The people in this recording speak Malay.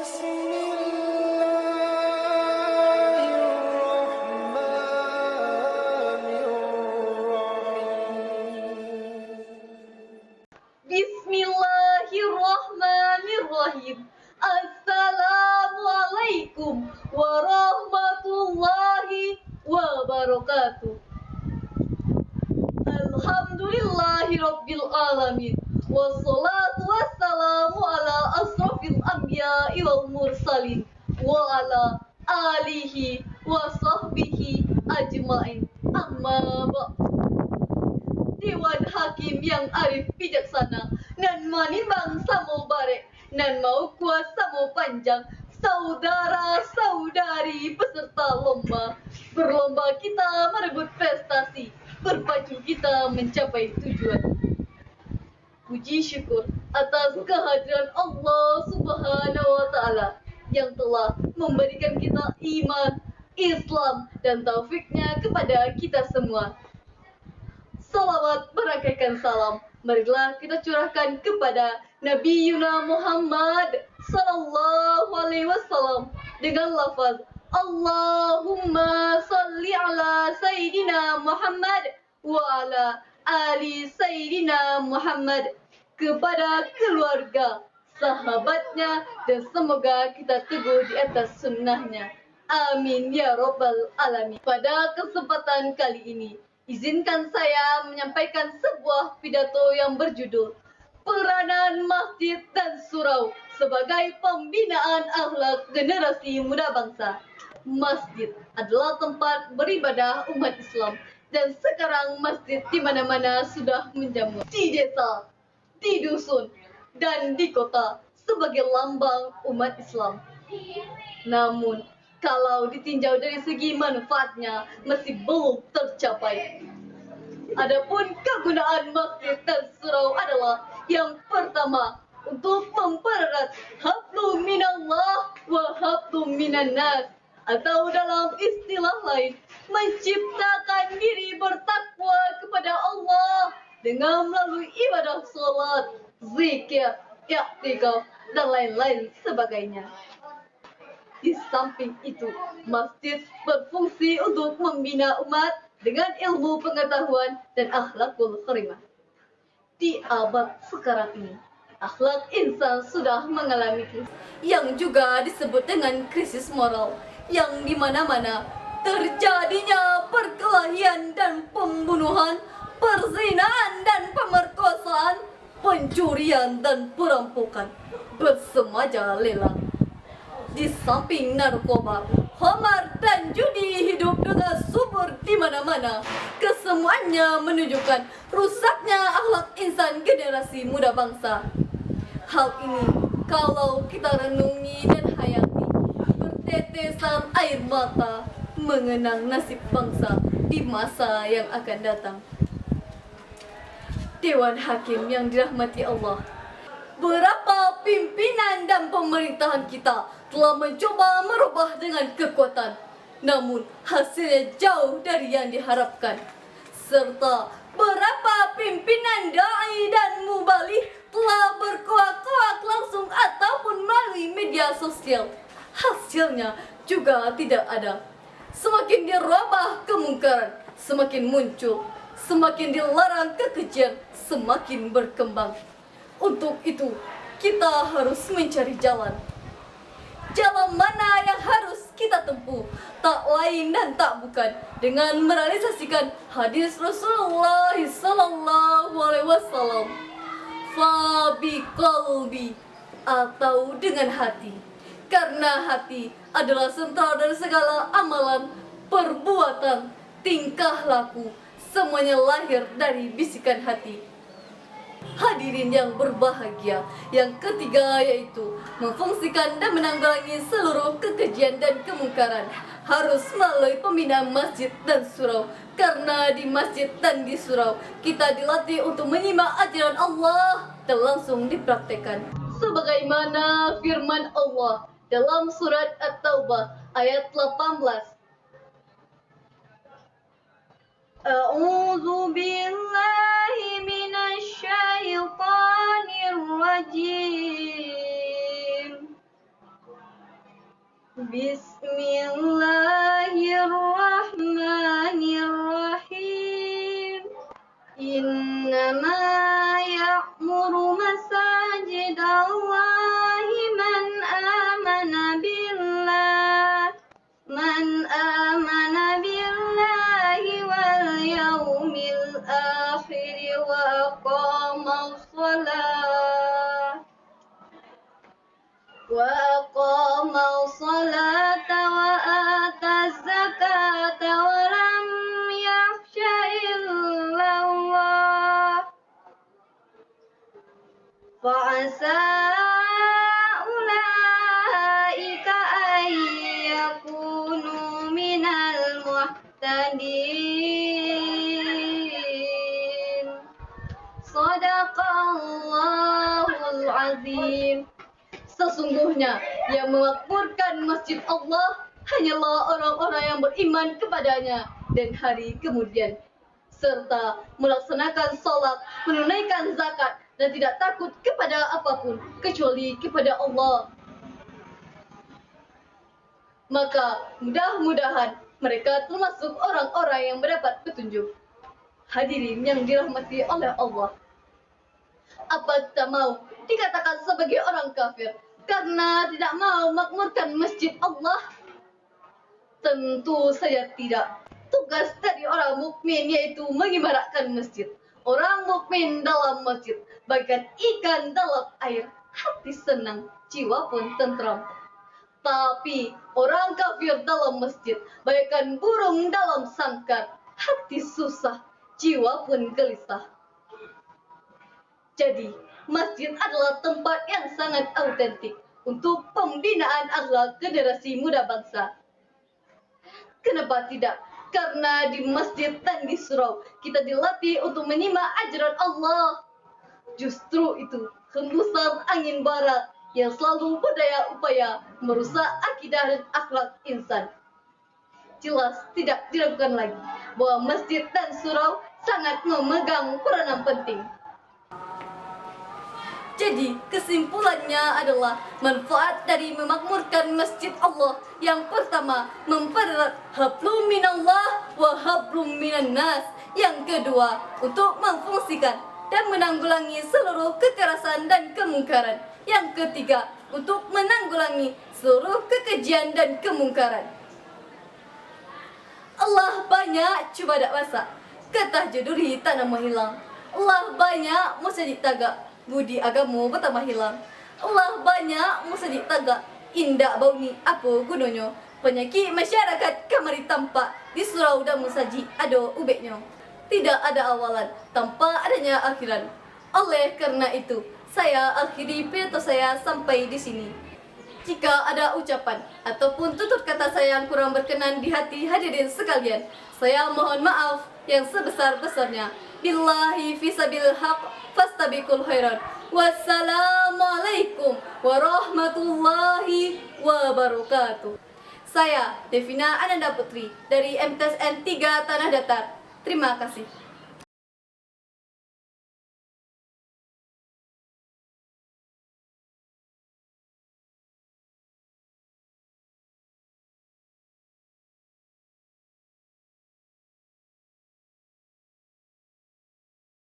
Bismillahirrahmanirrahim. Assalamualaikum warahmatullahi wabarakatuh. Alhamdulillahi rabbil alamin. Wassalatu wassalamu ala asrafil anbiya'i wal mursalin wa ala alihi wa sahbihi ajma'in. Amma ba'd. Dewan Hakim yang arif bijaksana nan manimbang samo barek nan mau kuasa mau panjang, saudara-saudari peserta lomba, berlomba kita merebut prestasi, berpacu kita mencapai tujuan. Puji syukur atas kehadiran Allah Subhanahu wa Ta'ala yang telah memberikan kita iman, Islam, dan taufiknya kepada kita semua. Salawat berangkaikan salam, marilah kita curahkan kepada Nabi Yuna Muhammad Sallallahu Alaihi Wasallam dengan lafaz Allahumma salli ala Sayyidina Muhammad wa ala ali Sayyidina Muhammad, kepada keluarga, sahabatnya, dan semoga kita teguh di atas sunnahnya. Amin ya Rabbal Alamin. Pada kesempatan kali ini, izinkan saya menyampaikan sebuah pidato yang berjudul Peranan Masjid dan Surau sebagai Pembinaan Akhlak Generasi Muda Bangsa. Masjid adalah tempat beribadah umat Islam, dan sekarang masjid di mana-mana sudah menjamur, di desa, di dusun, dan di kota sebagai lambang umat Islam. Namun, kalau ditinjau dari segi manfaatnya masih belum tercapai. Adapun kegunaan masjid dan surau adalah yang pertama, untuk mempererat hablum minallah wa hablum minan nas, atau dalam istilah lain, menciptakan diri bertakwa kepada Allah dengan melalui ibadah salat, zikir, i'tikaf, dan lain-lain sebagainya. Di samping itu, masjid berfungsi untuk membina umat dengan ilmu pengetahuan dan akhlakul karimah. Di abad sekarang ini, akhlak insan sudah mengalami krisis, yang juga disebut dengan krisis moral, yang di mana-mana terjadinya perkelahian dan pembunuhan, perzinahan dan pemerkosaan, pencurian dan perampokan bersemajalela. Di samping narkoba, khamar, dan judi hidup dengan subur di mana-mana, kesemuanya menunjukkan rusaknya akhlak insan generasi muda bangsa. Hal ini kalau kita renungi dan hayati, bertetesan air mata mengenang nasib bangsa di masa yang akan datang. Dewan Hakim yang dirahmati Allah, berapa pimpinan dan pemerintahan kita telah mencoba merubah dengan kekuatan, namun hasilnya jauh dari yang diharapkan. Serta berapa pimpinan dai dan mubalik telah berkoak-koak langsung ataupun melalui media sosial, hasilnya juga tidak ada. Semakin dirubah kemungkaran, semakin muncul, semakin dilarang kekejian, semakin berkembang. Untuk itu, kita harus mencari jalan. Jalan mana yang harus kita tempuh? Tak lain dan tak bukan dengan merealisasikan hadis Rasulullah sallallahu alaihi wasallam, fa bi qalbi, atau dengan hati. Karena hati adalah sentral dari segala amalan, perbuatan, tingkah laku, semuanya lahir dari bisikan hati. Hadirin yang berbahagia, yang ketiga yaitu memfungsikan dan menanggulangi seluruh kekejian dan kemungkaran harus melalui pembinaan masjid dan surau. Karena di masjid dan di surau kita dilatih untuk menyimak ajaran Allah dan langsung dipraktekkan. Sebagaimana firman Allah dalam surat At-Taubah ayat 18. A'udzu billahi minasy syaithanir rajim. Bismillahirrahmanirrahim. Innama ya'muru masajidallahi man amana billahi wal yawmil akhir wa aqama salata wa ata zakata wa lam yakhsha illallah fa'asa ulaika ay yakunu minal muhtadin. Shadaqallahul azim. Sesungguhnya yang memakmurkan masjid Allah hanyalah orang-orang yang beriman kepadanya dan hari kemudian, serta melaksanakan sholat, menunaikan zakat, dan tidak takut kepada apapun kecuali kepada Allah. Maka mudah-mudahan mereka termasuk orang-orang yang mendapat petunjuk. Hadirin yang dirahmati oleh Allah, apa kita mau dikatakan sebagai orang kafir karena tidak mau makmurkan masjid Allah? Tentu saja tidak. Tugas dari orang mukmin yaitu mengibaratkan masjid. Orang mukmin dalam masjid bagaikan ikan dalam air, hati senang, jiwa pun tentram. Tapi orang kafir dalam masjid bagaikan burung dalam sangkar, hati susah, jiwa pun gelisah. Jadi, masjid adalah tempat yang sangat autentik untuk pembinaan akhlak generasi muda bangsa. Kenapa tidak? Karena di masjid dan di surau kita dilatih untuk menyimak ajaran Allah. Justru itu hembusan angin barat yang selalu berdaya upaya merusak akidah dan akhlak insan. Jelas tidak diragukan lagi bahwa masjid dan surau sangat memegang peranan penting. Jadi, kesimpulannya adalah manfaat dari memakmurkan masjid Allah. Yang pertama, mempererat hablum minallah wa hablum minan nas. Yang kedua, untuk memfungsikan dan menanggulangi seluruh kekerasan dan kemungkaran. Yang ketiga, untuk menanggulangi seluruh kekejian dan kemungkaran. Allah banyak cuba dak masak, ketah joduri tak nama hilang. Allah banyak musajid tagak, budi agamu pertama hilang. Allah banyak musajid tagak, indak bau ni apa gunanya. Penyakit masyarakat kamari tampak, di surau dan musajid ada ubeknya. Tidak ada awalan tanpa adanya akhiran. Oleh karena itu, saya akhiri pidato saya sampai di sini. Jika ada ucapan ataupun tutur kata saya yang kurang berkenan di hati hadirin sekalian, saya mohon maaf yang sebesar-besarnya. Billahi fisabil haq fastabiqul khairan. Wassalamualaikum warahmatullahi wabarakatuh. Saya Devina Ananda Putri dari MTSN 3 Tanah Datar. Terima kasih.